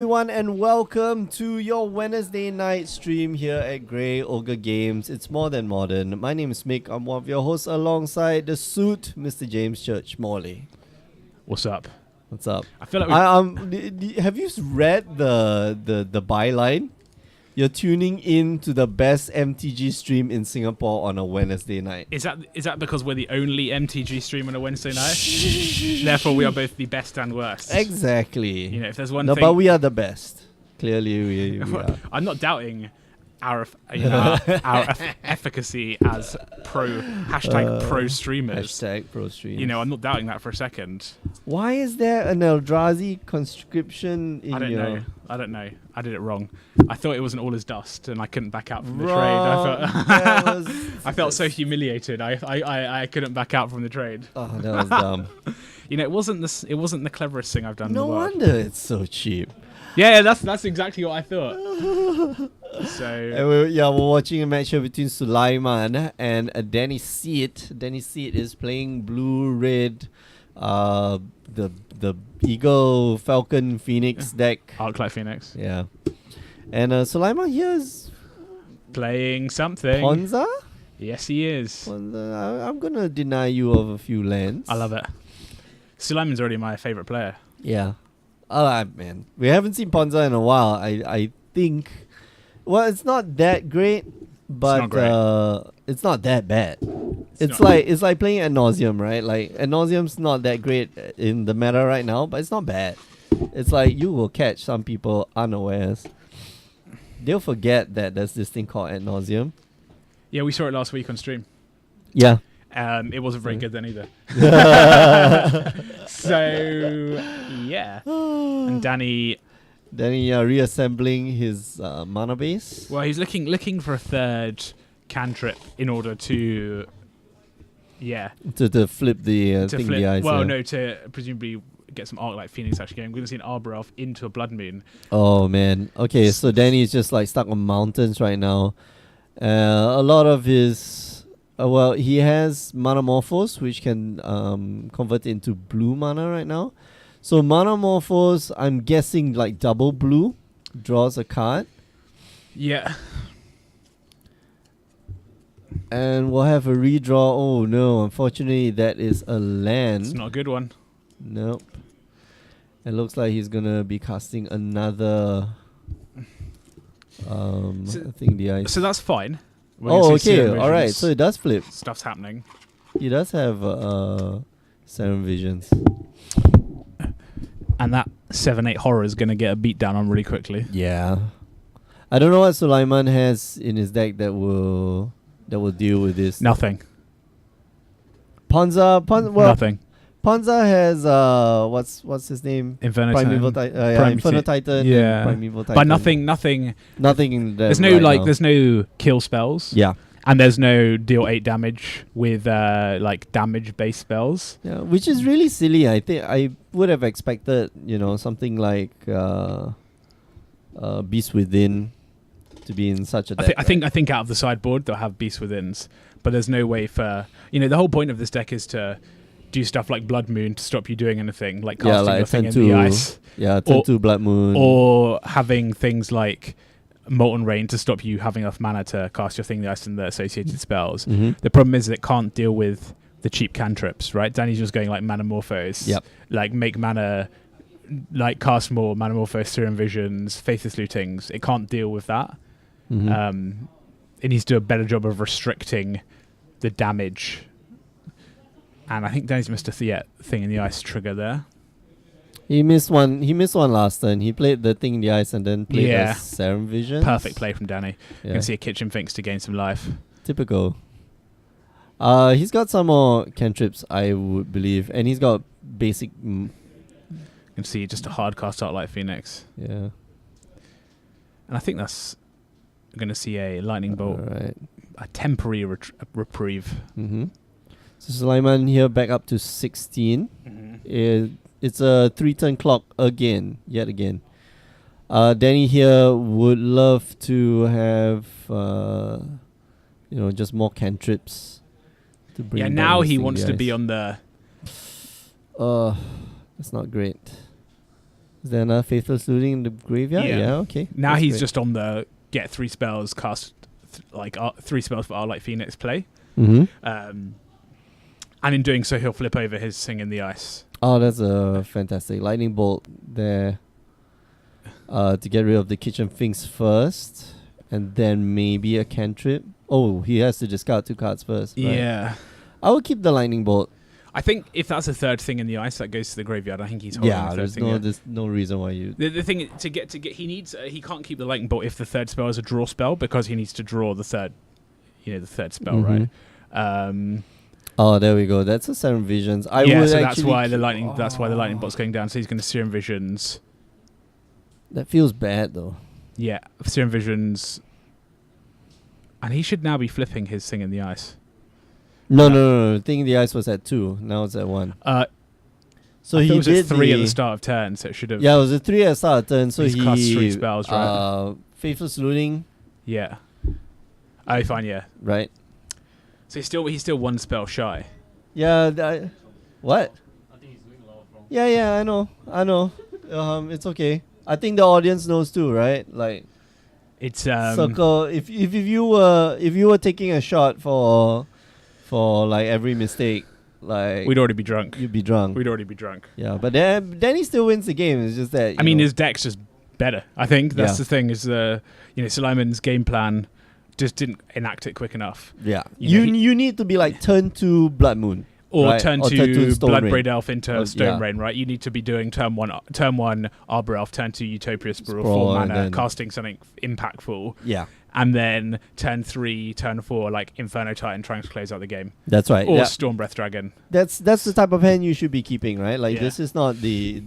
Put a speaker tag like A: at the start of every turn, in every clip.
A: everyone, and welcome to your Wednesday night stream here at Grey Ogre Games. It's more than modern. My name is Mick. I'm one of your hosts alongside the suit, Mr. James Church Morley.
B: What's up?
A: What's up?
B: I feel like
A: have you read the byline? You're tuning in to the best MTG stream in Singapore on a Wednesday night.
B: is that because we're the only MTG stream on a Wednesday night? Therefore, we are both the best and worst.
A: Exactly.
B: You know, if there's one
A: no,
B: thing,
A: but we are the best. Clearly, we are.
B: I'm not doubting our efficacy as pro streamers.
A: Hashtag pro streamers.
B: You know, I'm not doubting that for a second.
A: Why is there an Eldrazi conscription in
B: I don't
A: your...
B: know. I don't know. I did it wrong. I thought it wasn't all as dust, and I couldn't back out from the
A: Wrong.
B: trade. I felt so humiliated. I couldn't back out from the trade.
A: Oh, that was dumb.
B: You know, it wasn't the cleverest thing I've done.
A: No
B: in the world.
A: wonder it's so cheap.
B: Yeah, that's exactly what I thought. So
A: And we're watching a match here between Sulaiman and Danny Seat. Danny Seat is playing blue-red, the Eagle Falcon Phoenix deck.
B: Arclight Phoenix
A: Yeah, and Sulaiman here is
B: playing something.
A: Ponza.
B: Yes, he is.
A: Ponza. I'm gonna deny you of a few lands.
B: I love it. Sulaiman's already my favorite player.
A: Yeah. Man. We haven't seen Ponza in a while. I think... Well, it's not that great, but it's not that bad. It's like playing Ad Nauseam, right? Like, Ad Nauseam's not that great in the meta right now, but it's not bad. It's like you will catch some people unawares. They'll forget that there's this thing called Ad Nauseam.
B: Yeah, we saw it last week on stream.
A: Yeah.
B: It wasn't very good then either. So, yeah. And Danny
A: reassembling his mana base.
B: Well, he's looking for a third cantrip in order to,
A: to flip the
B: to
A: thing
B: flip.
A: the ice.
B: Well,
A: yeah.
B: no, to presumably get some Arclight Phoenix actually going. We're going to see an Arbor Elf into a Blood Moon.
A: Oh man. Okay, so Danny is just like stuck on mountains right now. A lot of his he has Manamorphose, which can convert into blue mana right now. So Manamorphose, I'm guessing like double blue, draws a card.
B: Yeah.
A: And we'll have a redraw. Oh no, unfortunately that is a land.
B: It's not a good one.
A: Nope. It looks like he's gonna be casting another I think the ice.
B: So that's fine.
A: Okay, alright, so it does flip.
B: Stuff's happening.
A: He does have Serum Visions.
B: And that 7/8 horror is going to get a beat down on really quickly.
A: Yeah. I don't know what Sulaiman has in his deck that will deal with this.
B: Nothing.
A: Ponza,
B: Nothing.
A: Ponza has what's his name?
B: Inferno
A: Primeval
B: Titan.
A: Inferno Titan.
B: Yeah.
A: Primeval Titan.
B: But nothing.
A: Nothing in there.
B: There's no there's no kill spells.
A: Yeah.
B: And there's no deal 8 damage with damage based spells.
A: Yeah, which is really silly. I think I would have expected, something like Beast Within to be in such a deck.
B: I think out of the sideboard they'll have Beast Withins, but there's no way for the whole point of this deck is to do stuff like Blood Moon to stop you doing anything, like casting your thing in the ice.
A: Yeah, turn 2 Blood Moon.
B: Or having things like Molten Rain to stop you having enough mana to cast your thing in the ice and the associated spells.
A: Mm-hmm.
B: The problem is that it can't deal with the cheap cantrips, right? Danny's just going like Manamorphose.
A: Yep.
B: Like make mana, like cast more Manamorphose, Serum Visions, Faithless Lootings. It can't deal with that.
A: Mm-hmm.
B: It needs to do a better job of restricting the damage. And I think Danny's missed a thing in the ice trigger there.
A: He missed one last turn. He played the thing in the ice and then played a Serum Vision.
B: Perfect play from Danny. You can see a Kitchen Finks to gain some life.
A: Typical. He's got some more cantrips, I would believe. And he's got basic...
B: You can see just a hard cast Arclight Phoenix.
A: Yeah.
B: And I think that's going to see a Lightning Bolt.
A: Right.
B: A temporary reprieve.
A: Mm-hmm. So Sulaiman here back up to 16.
B: Mm-hmm.
A: It's a 3-turn clock yet again. Danny here would love to have, just more cantrips to bring.
B: Yeah, now he wants to be on the
A: That's not great. Is there another Faithless Looting in the graveyard? Yeah, okay.
B: Now
A: That's
B: he's
A: great.
B: just on the get 3 spells, cast 3 spells for Arlight Phoenix play.
A: Mm-hmm.
B: And in doing so, he'll flip over his Sing in the Ice.
A: Oh, that's a fantastic lightning bolt there. To get rid of the kitchen things first, and then maybe a cantrip. Oh, he has to discard 2 cards first. Right?
B: Yeah.
A: I would keep the lightning bolt.
B: I think if that's a third Thing in the Ice that goes to the graveyard, I think he's holding the third thing.
A: There's no reason why you.
B: The thing is, to get he needs he can't keep the lightning bolt if the third spell is a draw spell because he needs to draw the third, the third spell, right?
A: Oh, there we go. That's a Serum Visions.
B: So that's why the lightning. That's why the lightning bolt's going down. So he's going to Serum Visions.
A: That feels bad though.
B: Yeah, Serum Visions. And he should now be flipping his Thing in the Ice.
A: No. Thing in the Ice was at 2. Now it's at 1. So he
B: was at
A: did
B: 3 at the start of turn, so it should have.
A: Yeah, it was a 3 at the start of turn. So
B: he's
A: he
B: cast 3 spells, right?
A: Faithless Looting.
B: Yeah. Oh, fine. Yeah.
A: Right.
B: So he's still 1 spell shy.
A: Yeah. What?
C: I think he's doing a lot from.
A: Yeah. I know. It's okay. I think the audience knows too, right? Like,
B: it's
A: circle. If you were taking a shot for like every mistake, like
B: we'd already be drunk.
A: You'd be drunk.
B: We'd already be drunk.
A: Yeah, but then he still wins the game. It's just that.
B: I mean, his deck's just better. I think that's the thing. Is Suleiman's game plan just didn't enact it quick enough.
A: Yeah, you need to be like turn 2 Blood Moon.
B: Or
A: right?
B: turn
A: or
B: 2
A: Stone
B: Bloodbraid Elf into Stone
A: yeah.
B: Rain, right? You need to be doing turn 1 Arbor Elf, turn 2 Utopia Sprawl,
A: Sprawl,
B: 4 mana, casting something impactful.
A: Yeah.
B: And then turn 3, turn 4, like Inferno Titan trying to close out the game.
A: That's right.
B: Or Stormbreath Dragon.
A: That's the type of hand you should be keeping, right? Like this is not the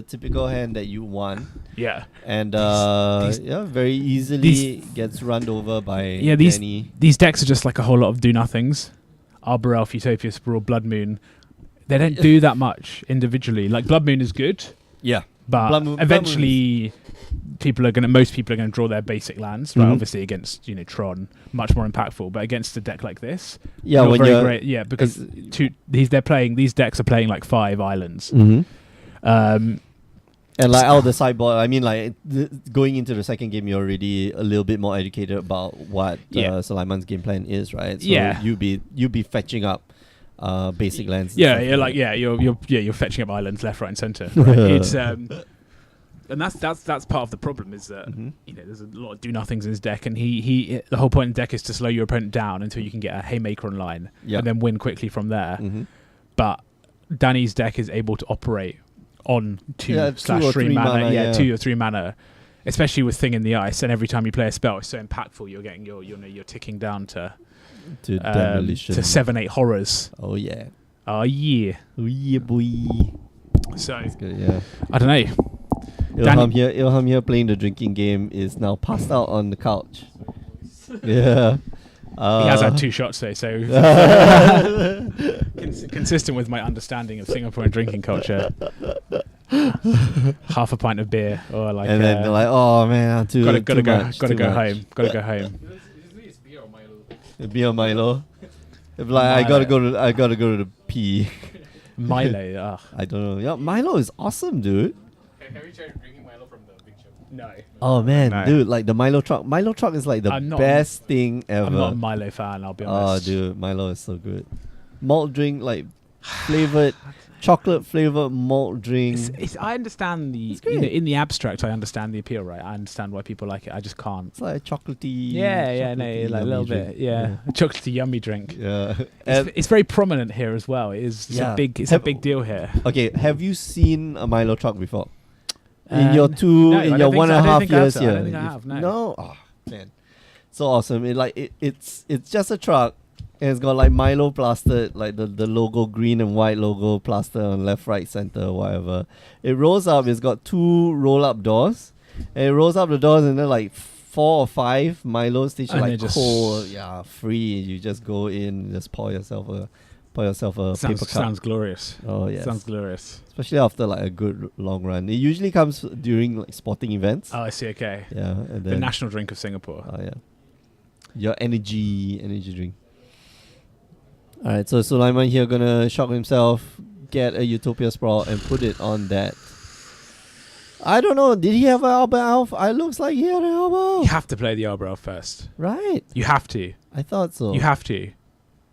A: typical hand that you want.
B: Yeah.
A: And very easily gets run over by
B: these decks are just like a whole lot of do nothings. Arbor Elf, Utopia Sprawl, Blood Moon. They don't do that much individually. Like Blood Moon is good.
A: Yeah.
B: But eventually most people are gonna draw their basic lands, right? Obviously against Tron, much more impactful. But against a deck like this,
A: when
B: very great. Yeah, because these decks are playing like 5 islands.
A: And like out of the sideboard, I mean, like going into the second game, you're already a little bit more educated about what Suleiman's game plan is, right? So you'll be fetching up basic lands.
B: You're fetching up islands left, right, and center. Right? It's and that's part of the problem is that there's a lot of do nothings in his deck, and he the whole point of the deck is to slow your opponent down until you can get a haymaker online and then win quickly from there. But Danny's deck is able to operate on 2/3 mana, 2 or 3 mana, especially with Thing in the Ice. And every time you play a spell, it's so impactful. You're getting you're ticking down to
A: demolition,
B: to 7-8 horrors.
A: Oh yeah,
B: boy. So
A: that's good. Yeah,
B: I don't know.
A: Ilham here playing the drinking game is now passed out on the couch. Yeah.
B: He has had 2 shots today, so consistent with my understanding of Singaporean drinking culture. Half a pint of beer, or like,
A: and then they're like, "Oh man, I'm too
B: gotta go
A: much.
B: home.
C: It's beer or Milo.
A: Beer or Milo. Like I gotta go to the pee.
B: Milo,
A: I don't know. Yeah, Milo is awesome, dude.
C: Have you tried drinking Milo from the big shop?
B: No.
A: Oh man, dude, like the Milo truck. Milo truck is like the best thing ever.
B: I'm not a Milo fan, I'll be honest.
A: Oh dude, Milo is so good. Malt drink, like flavored chocolate flavored malt drink.
B: I understand in the abstract I understand the appeal, right? I understand why people like it. I just can't.
A: It's like a chocolatey.
B: Like a little bit. Yeah. A chocolatey yummy drink.
A: Yeah.
B: It's very prominent here as well. It's a big deal here.
A: Okay, have you seen a Milo truck before? In your 1.5 years here.
B: I don't think I have.
A: No. Oh man, so awesome! It's just a truck, and it's got like Milo plastered, like the logo, green and white logo plastered on left, right, center, whatever. It rolls up. It's got 2 roll-up doors, and it rolls up the doors, and then like 4 or 5 Milo stations, like cold, free. You just go in, just pour yourself a paper cup.
B: Sounds glorious.
A: Oh yeah,
B: sounds glorious.
A: Especially after like a good long run. It usually comes during like sporting events.
B: Oh, I see. Okay.
A: Yeah, and then
B: the national drink of Singapore.
A: Oh yeah, your energy drink. All right, so Sulaiman here gonna shock himself, get a Utopia Sprawl, and put it on that I don't know. Did he have an Albert Elf? I looks like he had an Albert
B: You
A: Elf.
B: have to play the Arbor Elf first.
A: Right.
B: You have to.
A: I thought so.
B: You have to.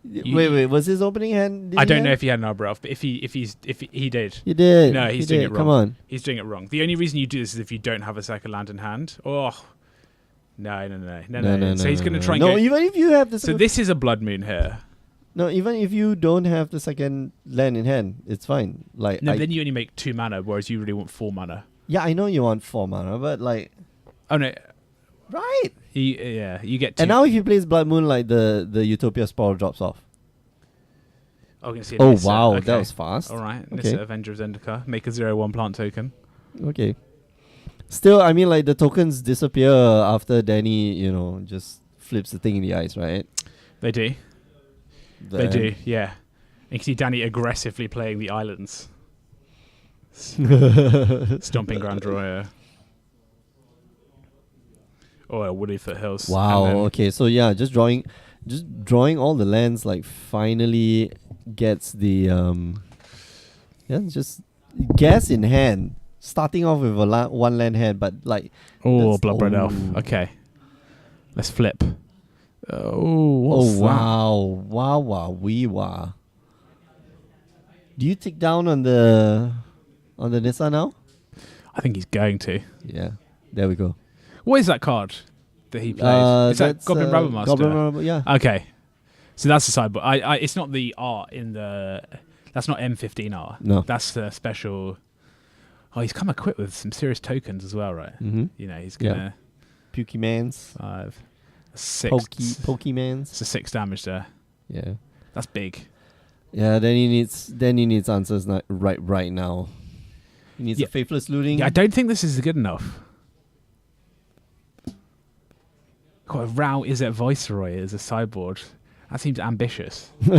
A: Wait. Was his opening hand?
B: I don't know if he had an Arbor Elf, but if he did,
A: He did.
B: No, he's
A: He
B: doing
A: did.
B: it wrong.
A: Come on.
B: he's doing it wrong. The only reason you do this is if you don't have a second land in hand. Oh, no. So he's going to try and
A: No,
B: go.
A: even if you have the
B: So
A: second,
B: this is a Blood Moon here.
A: no, even if you don't have the second land in hand, it's fine. Like,
B: No, then you only make 2 mana, whereas you really want 4 mana.
A: yeah, I know you want 4 mana, but like,
B: Oh no,
A: right.
B: you get 2.
A: And now if he plays Blood Moon, like the Utopia Spore drops off.
B: Oh, gonna see
A: Oh
B: Nissa.
A: wow,
B: Okay.
A: that was fast.
B: All right,
A: Okay.
B: Nissa, Avenger of Zendikar, make a 0/1 plant token.
A: Okay. Still, I mean, like the tokens disappear after Danny, just flips the thing in the ice, right?
B: They do. They
A: Then-
B: do. Yeah. You can see Danny aggressively playing the islands, stomping Grand Royal. Or Woody Foothills.
A: Wow.
B: And then-
A: Okay. So yeah, just drawing all the lands like finally gets the just gas in hand. Starting off with a one land hand, but like
B: Oh,
A: that's-
B: Bloodbraid Elf.
A: oh.
B: Okay. Let's flip. Oh, what's that?
A: wow, wee wah. Do you tick down on the Nissa now?
B: I think he's going to.
A: Yeah. There we go.
B: What is that card that he plays? Is that
A: That's,
B: Goblin Rabbit Master?
A: Goblin Rabbit, yeah.
B: Okay. So that's the sideboard. It's not the art in the... That's not M15R.
A: No.
B: That's the special... Oh, he's come equipped with some serious tokens as well, right?
A: Mm-hmm.
B: He's
A: Yeah.
B: going to...
A: Pokemans.
B: 5... 6...
A: Pokemans.
B: It's a 6 damage there.
A: Yeah.
B: That's big.
A: Yeah, then he needs answers right now. He needs
B: Yeah.
A: a faithless looting.
B: Yeah, I don't think this is good enough. God, Rao is at Viceroy as a sideboard. That seems ambitious. 5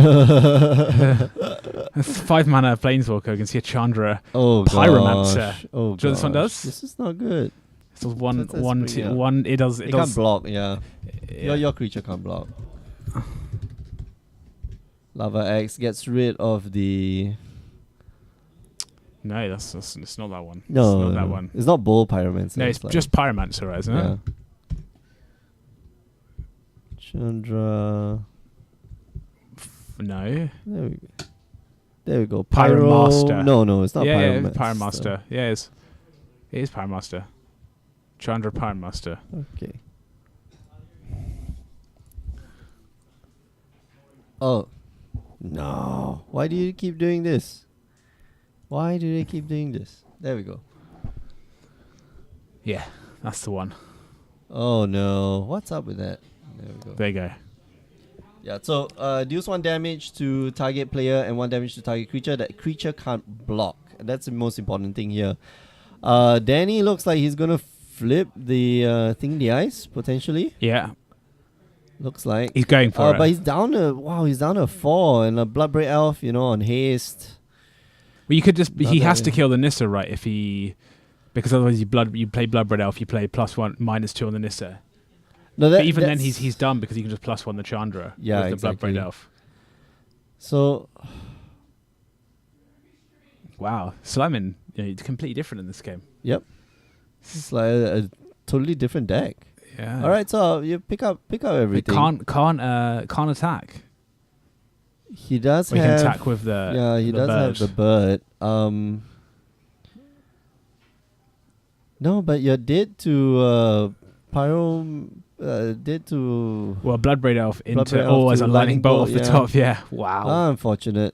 B: mana Planeswalker. You can see a Chandra.
A: Oh
B: Pyromancer.
A: gosh. Oh
B: Do you know what this one
A: gosh.
B: does?
A: This is not good.
B: So one,
A: That's
B: one,
A: pretty,
B: two,
A: yeah.
B: one. It does.
A: It
B: It
A: can't
B: does.
A: block, yeah.
B: Yeah.
A: Your creature can't block. Lava X gets rid of the...
B: No, that's it's not that one.
A: No,
B: it's not
A: no,
B: that
A: no.
B: one.
A: It's not Bull Pyromancer.
B: No, it's
A: like-
B: just Pyromancer, right, isn't
A: yeah.
B: it?
A: Chandra...
B: No.
A: There we go.
B: Pyromaster.
A: No, it's not
B: Yeah,
A: Pyromancer.
B: Pyromaster. Yeah, it is Pyromaster. Chandra Pyromaster.
A: Okay. Oh. No. Why do you keep doing this? Why do they keep doing this? There we go.
B: Yeah, that's the one.
A: Oh no. What's up with that? There we go.
B: There you go.
A: Yeah, so deals 1 damage to target player and 1 damage to target creature. That creature can't block. That's the most important thing here. Danny looks like he's gonna flip the thing in the ice, potentially.
B: Yeah,
A: Looks like.
B: he's going for it.
A: But he's down to 4 and a Bloodbraid Elf, on haste.
B: Well, you could just.
A: Not
B: He
A: that-
B: has to kill the Nissa, right? If he, because otherwise you play Bloodbraid Elf. You play +1, -2 on the Nissa.
A: No,
B: But even then,
A: that's-
B: he's done because you can just +1 the Chandra.
A: Yeah,
B: with the
A: exactly.
B: Bloodbraid Elf.
A: So
B: Wow, Slimin, it's completely different in this game.
A: yep, this is like a totally different deck.
B: Yeah.
A: All right, so you pick up
B: It
A: everything.
B: can't attack.
A: He does
B: Or he can
A: have
B: attack with the.
A: yeah, he
B: the
A: does
B: bird.
A: have the bird. No, but you're dead to dead to
B: Well, Bloodbraid Elf into
A: Bloodbraid Elf
B: as
A: to
B: a lightning bolt off the
A: yeah.
B: top. Yeah. Wow.
A: unfortunate.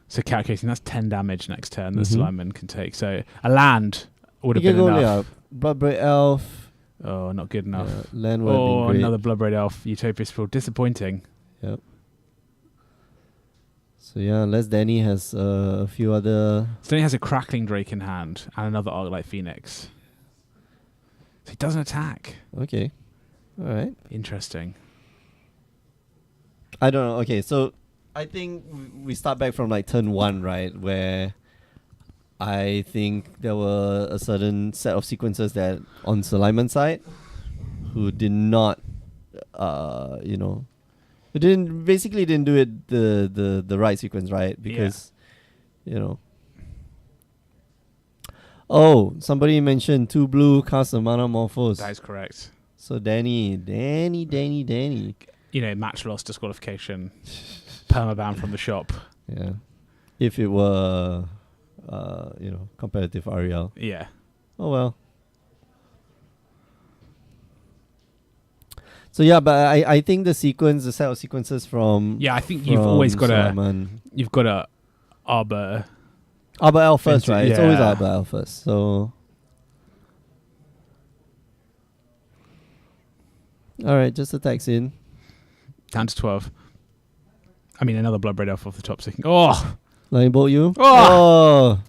B: So calculating, that's 10 damage next turn that
A: Mhm.
B: Slimin can take. So a land would have
A: You
B: been
A: can go,
B: enough.
A: yeah, Bloodbraid Elf.
B: Oh, not good enough.
A: Yeah, land would have
B: Oh,
A: been great.
B: another Bloodbraid Elf. Utopia Sprawl. Disappointing.
A: Yep. So yeah, unless Danny has a few other.
B: So then he has a Crackling Drake in hand and another Arclight Phoenix. So he doesn't attack.
A: Okay, all right.
B: Interesting.
A: I don't know. Okay, so I think we start back from like turn 1, right, where I think there were a certain set of sequences that on Suleiman's side who did not, who didn't do it the right sequence, right? Because, Oh, somebody mentioned 2 blue cast a mana Morphos.
B: That is correct.
A: So Danny.
B: You know, match loss, disqualification, permaban from the shop.
A: Yeah. If it were, competitive REL.
B: Yeah.
A: Oh well. So yeah, but I think the set of sequences from
B: Yeah, I think you've always got
A: Sulaiman.
B: you've got a Arbor.
A: Arbor Elf first,
B: Into-
A: right? It's always
B: yeah.
A: Arbor Elf first. So alright, just attacks in.
B: Down to 12. I mean, another Bloodbraid Elf off the top. So
A: Lightning bolt you.
B: Oh!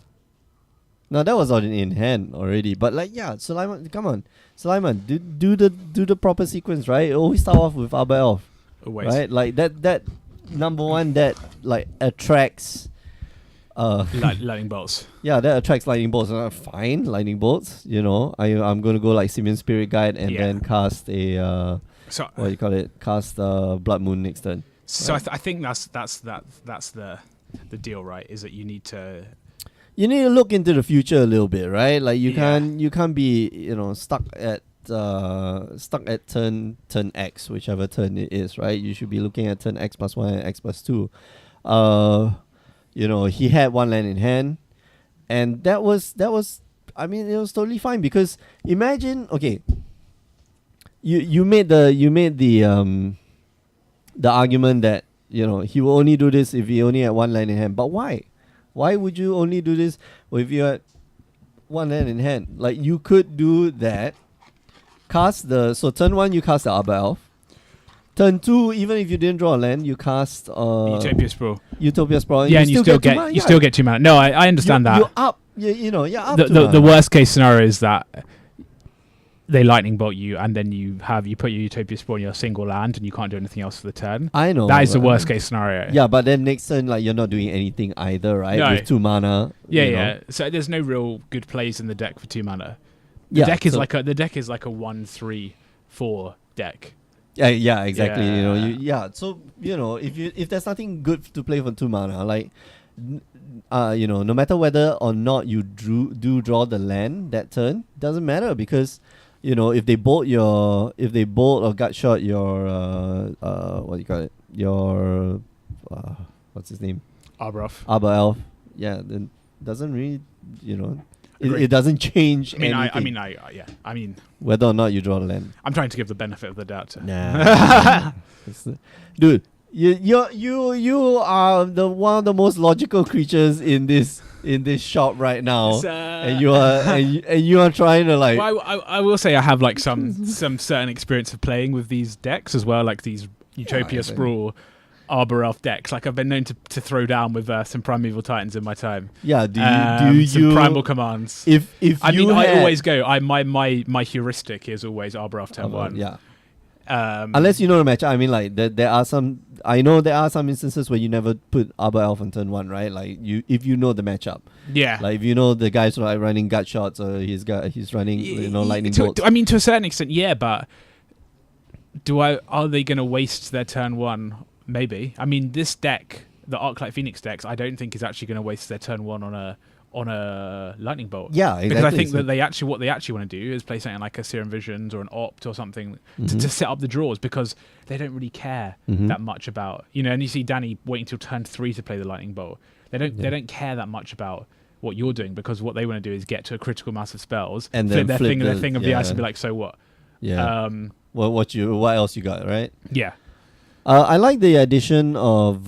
A: No, that was already in hand already. But Sulaiman, come on. Sulaiman, do the proper sequence, right? Always start off with Arbor Elf.
B: Always.
A: Right? Like that number one that like attracts
B: Lightning bolts.
A: yeah, that attracts lightning bolts. Fine, lightning bolts. I'm gonna go like Simeon Spirit Guide and then cast a
B: So
A: what do you call it? Cast Blood Moon next turn.
B: So I think that's the deal, right? Is that you need to
A: look into the future a little bit, right? Like you
B: Yeah.
A: can't be stuck at turn X, whichever turn it is, right? You should be looking at turn X plus 1 and X plus 2. He had 1 land in hand, and that was I mean, it was totally fine because imagine, okay, you made the argument that he will only do this if he only had 1 land in hand. But why? Why would you only do this if you had 1 land in hand? Like you could do that. So turn 1 you cast the Arbor Elf. Turn 2, even if you didn't draw a land, you cast
B: Utopia Sprawl.
A: Utopia Sprawl.
B: Yeah, and you still get 2 mana. No, I understand that.
A: You're up. You're up.
B: The worst case scenario is that they lightning bolt you, and then you put your Utopia Sprawl in your single land, and you can't do anything else for the turn.
A: I know
B: that is the worst case scenario.
A: Yeah, but then next turn, like you're not doing anything either, right?
B: No.
A: With 2 mana.
B: Yeah. So there's no real good plays in the deck for 2 mana. The
A: Yeah,
B: deck is
A: so-
B: like a 1-3-4 deck.
A: Yeah, exactly.
B: Yeah.
A: So if there's nothing good to play for 2 mana, like no matter whether or not you do draw the land that turn, doesn't matter because if they bolt or gut shot your what do you call it, your what's his name,
B: Arbor
A: Elf, then doesn't really
B: Agree.
A: it doesn't change anything.
B: I mean,
A: whether or not you draw the land.
B: I'm trying to give the benefit of the doubt to.
A: Nah. Dude, you are one of the most logical creatures in this shop right now, and you are trying to like.
B: Well, I will say I have like some certain experience of playing with these decks as well, like these Utopia Sprawl, Arbor Elf decks. Like I've been known to throw down with some Primeval Titans in my time.
A: Yeah, do you
B: some Primal Commands? I always go. My heuristic is always Arbor Elf turn 1.
A: Yeah.
B: Unless
A: you know the matchup. I mean, like there are some. I know there are some instances where you never put Arbor Elf on turn 1, right? Like if you know the matchup.
B: Yeah.
A: Like if you know the guy's like running gut shots or he's running lightning bolts.
B: I mean, to a certain extent, yeah, but are they going to waste their turn 1? Maybe. I mean, this deck, the Arclight Phoenix decks, I don't think is actually going to waste their turn 1 on a lightning bolt.
A: Yeah, exactly.
B: Because I think that what they actually want to do is play something like a Serum Visions or an Opt or something to set up the draws, because they don't really care that much about, and you see Danny waiting till turn 3 to play the lightning bolt. They don't care that much about what you're doing, because what they want to do is get to a critical mass of spells and flip their thing of the ice and be like, so what?
A: Yeah. What else you got, right?
B: Yeah.
A: I like the addition of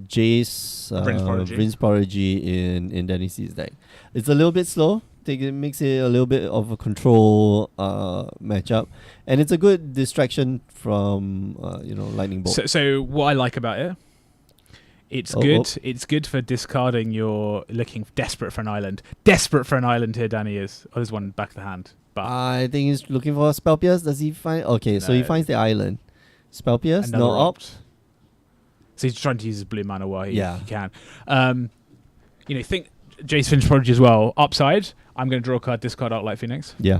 A: Jace Vryn's Prodigy in Danny C's deck. It's a little bit slow. It makes it a little bit of a control matchup, and it's a good distraction from lightning bolt.
B: So what I like about it, it's good. It's good for discarding your looking desperate for an island. Desperate for an island here, Danny is. Oh, there's one back of the hand. But
A: I think he's looking for a Spell Pierce. Does he find? Okay, so he finds the island. Spell Pierce, no opt.
B: So he's trying to use his blue mana while he can. Think Jace Finch Prodigy as well. Upside, I'm going to draw a card, discard Arclight Phoenix.
A: Yeah.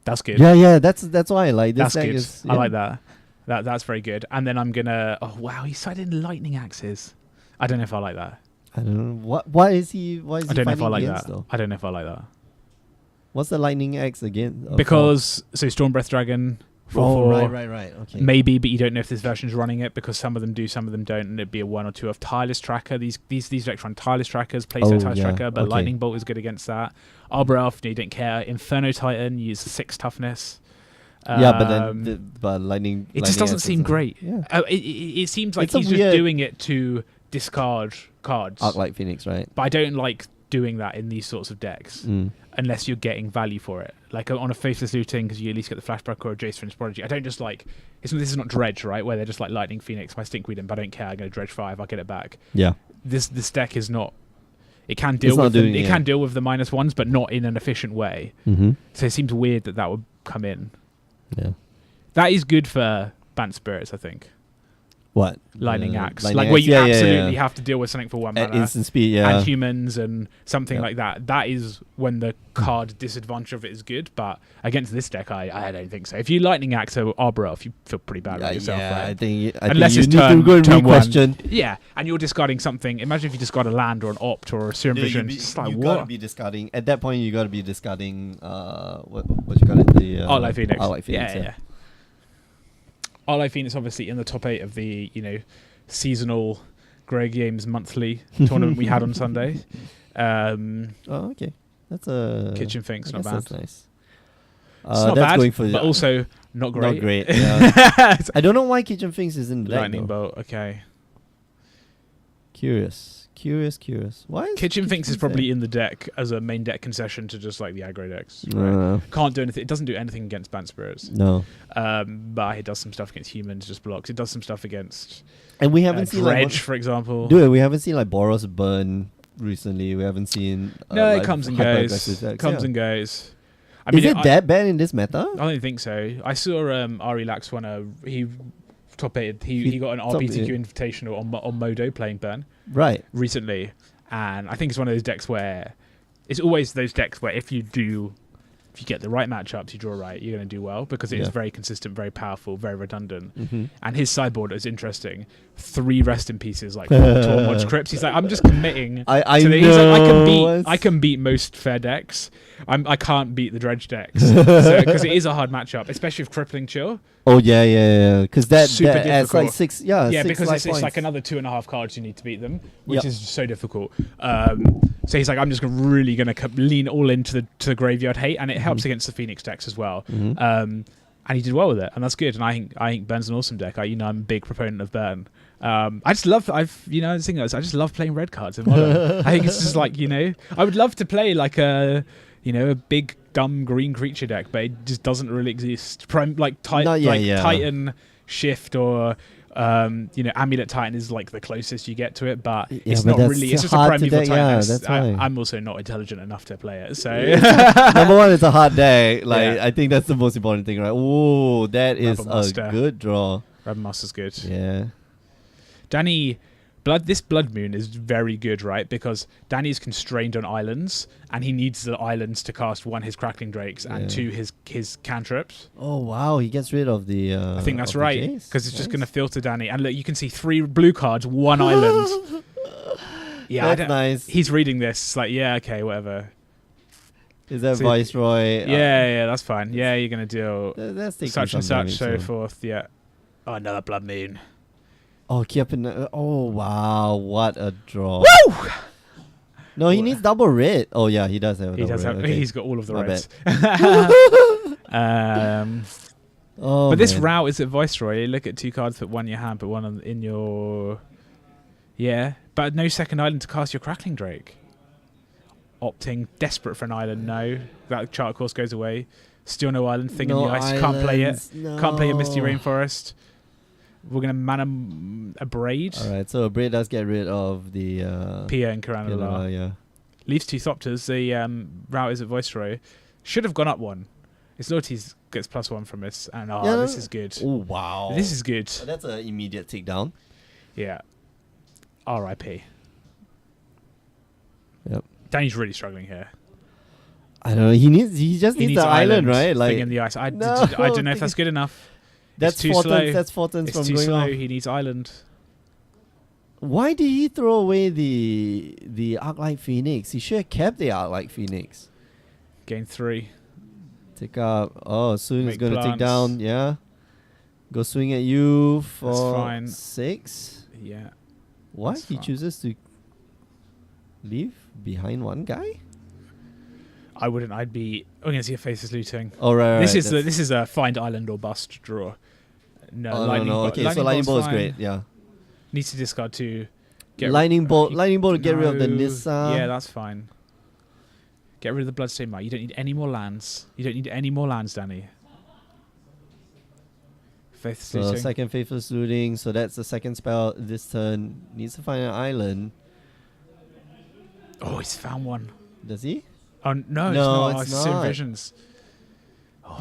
B: That's good.
A: Yeah, that's why I like this.
B: That's
A: deck
B: good.
A: is,
B: I like that. That's very good. And then I'm going to... Oh, wow, he's sided in Lightning Axes. I don't know if I like that.
A: I don't know. Why is he
B: I don't know if I like
A: against,
B: that.
A: though?
B: I don't know if I like that.
A: What's the lightning axe again?
B: Because so Stormbreath Dragon.
A: Right. Okay.
B: Maybe, but you don't know if this version's running it because some of them do, some of them don't, and it'd be a 1 or 2 of Tireless Tracker. These decks run Tireless Trackers, Playset Tireless Tracker, but Lightning Bolt is good against that. Arbor Elf, you don't care. Inferno Titan, use 6 toughness.
A: But then but lightning.
B: It just doesn't seem great.
A: Yeah.
B: It seems like he's just doing it to discard cards.
A: Arclight Phoenix, right?
B: But I don't like doing that in these sorts of decks unless you're getting value for it. Like on a Faithless Looting, because you at least get the Flashback or a Jace Fringe Prodigy. I don't just like... This is not Dredge, right? Where they're just like Lightning Phoenix, my Stinkweed, but I don't care. I'm going to Dredge 5, I'll get it back.
A: Yeah.
B: This deck is not... It can deal with them, it can deal with the -1s, but not in an efficient way. Mm-hmm. So it seems weird that would come in.
A: Yeah.
B: That is good for Bant Spirits, I think.
A: What?
B: Lightning Axe.
A: Lightning
B: like
A: Axe.
B: where you absolutely have to deal with something for 1 mana.
A: Instant speed,
B: And humans and something like that. That is when the card disadvantage of it is good, but against this deck, I don't think so. If you Lightning Axe or Arbor Elf, you feel pretty bad about yourself, right?
A: I think
B: unless
A: you
B: it's
A: need to go and re-question.
B: Yeah, and you're discarding something. Imagine if you discard a land or an opt or a Serum Vision. It's like,
A: you
B: what?
A: gotta be discarding. At that point, you gotta be discarding, what you call it? The
B: Arclight Phoenix.
A: Arclight Phoenix,
B: yeah. Arclight Phoenix obviously in the top 8 of the, seasonal Grey Games monthly tournament we had on Sunday.
A: Okay. That's a...
B: Kitchen Finks, not bad.
A: That's nice.
B: It's not
A: that's
B: bad,
A: going for
B: but also not great.
A: Not great, yeah. I don't know why Kitchen Finks is in the deck,
B: Lightning Bolt, okay.
A: Curious. Why is
B: Kitchen Finks is probably in the deck as a main deck concession to just like the aggro decks. Right? Can't do anything. It doesn't do anything against Bant Spirits.
A: No.
B: But it does some stuff against humans, just blocks. It does some stuff against
A: and we haven't seen
B: Dredge, for example.
A: Dude, we haven't seen like Boros Burn recently. We haven't seen
B: no, it comes and goes. And goes. I mean,
A: is it that bad in this meta?
B: I don't think so. I saw Ari Lax won he top 8. He got an RBTQ invitational on Modo playing Burn.
A: Right.
B: Recently. And I think it's one of those decks where it's always those decks where if you get the right matchups, you draw right, you're going to do well because it is very consistent, very powerful, very redundant. Mm-hmm. And his sideboard is interesting. 3 Rest in Pieces, like Tormod's Crypts. He's like, I'm just committing. He's like, I can beat most fair decks. I can't beat the Dredge decks because it is a hard matchup, especially with Crippling Chill.
A: Oh yeah. Because that adds like 6. Yeah,
B: because it's like another 2.5 cards you need to beat them, which is so difficult. So he's like, I'm just really going to lean all into the Graveyard Hate, and it helps against the Phoenix decks as well. Mm-hmm. And he did well with it, and that's good. And I think Burn's an awesome deck. I'm a big proponent of Burn. I just love. I just love playing red cards in Modern. I think it's just like I would love to play like a big dumb green creature deck, but it just doesn't really exist. Titan Shift or Amulet Titan is like the closest you get to it, but it's not really. It's just a primeval Titan.
A: Yeah,
B: I'm also not intelligent enough to play it. So
A: number one, it's a hard deck. I think that's the most important thing, right? Oh, that is a good draw.
B: Rabbit Master's good.
A: Yeah,
B: Danny. This Blood Moon is very good, right? Because Danny's constrained on islands, and he needs the islands to cast 1 his Crackling Drakes and 2 his cantrips.
A: Oh wow, he gets rid of the.
B: I think that's right because it's just going to filter Danny, and look, you can see 3 blue cards, 1 island. Yeah,
A: that's nice.
B: He's reading this, it's like okay, whatever.
A: Is that Viceroy?
B: Yeah, that's fine. Yeah, you're going to deal
A: that's
B: such and such, so forth. Yeah. Oh, another Blood Moon.
A: Oh, oh wow, what a draw!
B: Woo!
A: No, he needs double red. Oh yeah, he does have.
B: He's got all of the reds.
A: But
B: this route is at Viceroy. You look at 2 cards, put 1 in your hand, put 1 in your. Yeah, but no second island to cast your Crackling Drake. Opting, desperate for an island. No, that chart course goes away. Still no island. Thing in the ice.
A: Islands,
B: can't play it.
A: No.
B: Can't play a Misty Rainforest. We're going to mana a Braid.
A: Alright, so a Braid does get rid of the...
B: Pia and Karanala.
A: Yeah.
B: Leaves 2 Thopters. The route is at Viceroy. Should have gone up 1. His loyalties gets +1 from this. And this is good.
A: Oh, wow.
B: This is good.
A: That's an immediate takedown.
B: Yeah. R.I.P.
A: Yep.
B: Danny's really struggling here.
A: I don't know. He just needs the island, right?
B: Like in the ice. I don't know if that's good enough.
A: That's too slow. That's 4 turns from going
B: slow.
A: off.
B: He needs island.
A: Why did he throw away the Arclight Phoenix? He should have kept the Arclight Phoenix.
B: Gain 3.
A: Take up. Oh, soon he's
B: Make
A: gonna take
B: plants.
A: down. Yeah. Go swing at you for
B: fine.
A: 6.
B: Yeah.
A: What?
B: That's
A: He
B: fine.
A: chooses to leave behind one guy?
B: I wouldn't. I'd be. I'm going to see a faceless looting.
A: Oh, right.
B: This
A: right,
B: is this is a find island or bust draw. No,
A: Oh,
B: lightning
A: no.
B: bolt.
A: Okay, so lightning
B: bolt's
A: bolt is
B: fine.
A: great. Yeah.
B: Needs to discard 2.
A: Lightning bolt to get rid of the
B: No.
A: Nissa.
B: Yeah, that's fine. Get rid of the Bloodstained Mite. You don't need any more lands. You don't need any more lands, Danny. Faithless
A: So
B: looting.
A: second faithless looting. So that's the second spell this turn. Needs to find an island.
B: Oh, he's found one.
A: Does he?
B: Oh no,
A: No,
B: it's
A: it's
B: not. Serum
A: not.
B: Visions.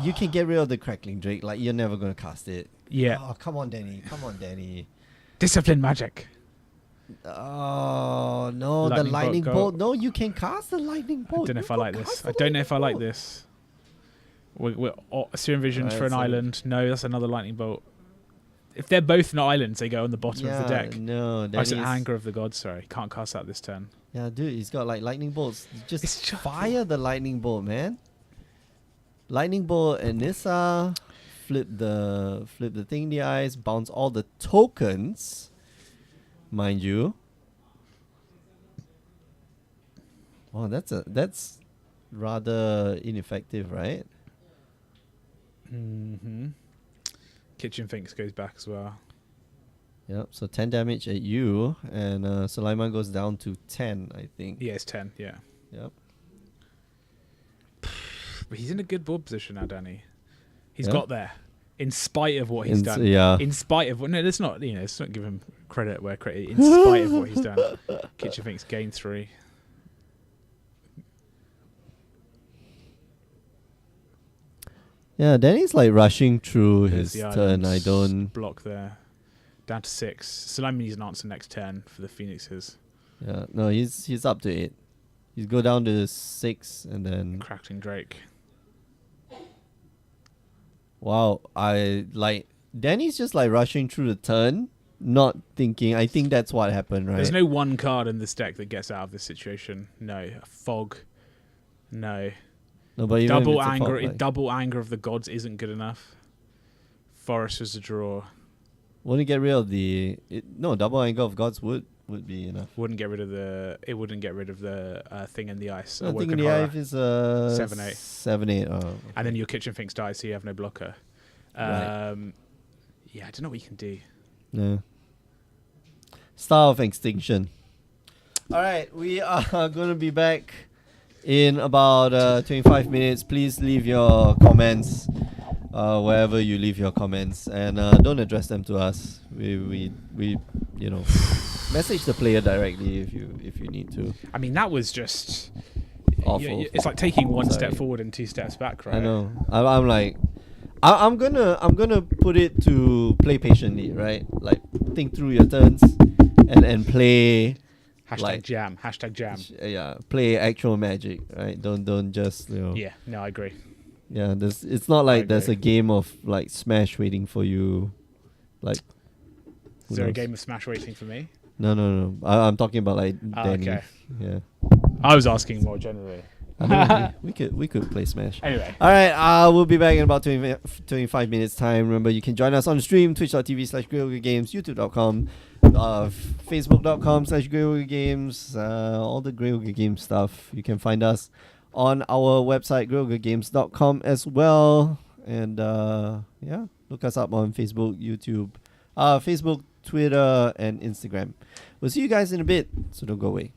A: You can get rid of the Crackling Drake. Like, you're never going to cast it.
B: Yeah.
A: Oh, come on, Danny. Come on, Danny.
B: Discipline magic.
A: Oh, no. The
B: Lightning
A: lightning
B: bolt,
A: bolt. No, you can cast the lightning bolt.
B: I don't know
A: You
B: if I
A: can
B: like this.
A: cast
B: I
A: the
B: don't know if I like
A: lightning
B: this. We're Serum Visions
A: Alright,
B: for an
A: so-
B: island. No, that's another lightning bolt. If they're both not islands, they go on the
A: bolt.
B: bottom of the deck.
A: No,
B: Oh, it's an
A: Danny's-
B: Anger of the Gods. Sorry, can't cast that this turn.
A: Yeah, dude, he's got like lightning bolts.
B: It's
A: Just
B: just-
A: fire the lightning bolt, man. Lightning bolt and Nissa. Flip the thing in the eyes. Bounce all the tokens, mind you. Wow, that's rather ineffective, right?
B: Mm-hmm. Kitchen Finks goes back as well.
A: Yep. So 10 damage at you, and Sulaiman goes down to 10, I think.
B: Yeah, it's 10. Yeah,
A: Yep.
B: but he's in a good board position now, Danny. He's
A: Yeah.
B: got there, in spite of what he's done.
A: Yeah.
B: In spite of what, no, let's not. Let's not give him credit where credit. In spite of what he's done, Kitchen Finks gain 3.
A: Yeah, Danny's like rushing through
B: There's
A: his
B: the
A: turn. I
B: islands
A: don't.
B: block there. Down to 6. Sulaiman needs an answer next turn for the Phoenixes.
A: Yeah, no, he's up to 8. He's go down to 6, and then
B: Crackling Drake.
A: wow, I like Danny's just like rushing through the turn, not thinking. I think that's what happened, right?
B: There's no one card in this deck that gets out of this situation. No. A Fog. No.
A: No, but even if
B: Double
A: it's a
B: anger.
A: fault, like,
B: Double Anger of the Gods isn't good enough. Forest was a draw.
A: want to get rid of the no double anger of gods would be enough.
B: Wouldn't get rid of the. It wouldn't get rid of the thing in the ice.
A: I think
B: Awoken
A: in the
B: Horror.
A: eye is
B: 7/8.
A: 7/8. Oh, okay.
B: And then your Kitchen Finks dies, so you have no blocker.
A: Right.
B: Yeah, I don't know what you can do.
A: No. Star of Extinction. All right, we are going to be back in about 25 minutes. Please leave your comments wherever you leave your comments, and don't address them to us. We you know, message the player directly if you need to.
B: I mean, that was just
A: Awful.
B: It's like taking one
A: Sorry.
B: step forward and 2 steps back, right?
A: I know. I'm like, I'm gonna put it to play patiently, right? Like, think through your turns and play.
B: Hashtag
A: Like-
B: jam. Hashtag jam.
A: Yeah, play actual Magic, right? Don't just
B: Yeah, no, I agree.
A: Yeah, it's not like there's
B: agree.
A: a game of like Smash waiting for you, like. who
B: Is there a
A: knows?
B: game of Smash waiting for me?
A: No. I'm talking about like Danny.
B: Okay.
A: Yeah.
B: I was asking more generally.
A: I know, we could play Smash.
B: Anyway.
A: All right, we'll be back in about 25 minutes time. Remember, you can join us on the stream, twitch.tv/GreyOgreGames, youtube.com, facebook.com/GreyOgreGames, all the Grey Ogre Games stuff. You can find us on our website, GreyOgreGames.com as well. And yeah, look us up on Facebook, YouTube, Facebook, Twitter, and Instagram. We'll see you guys in a bit, so don't go away.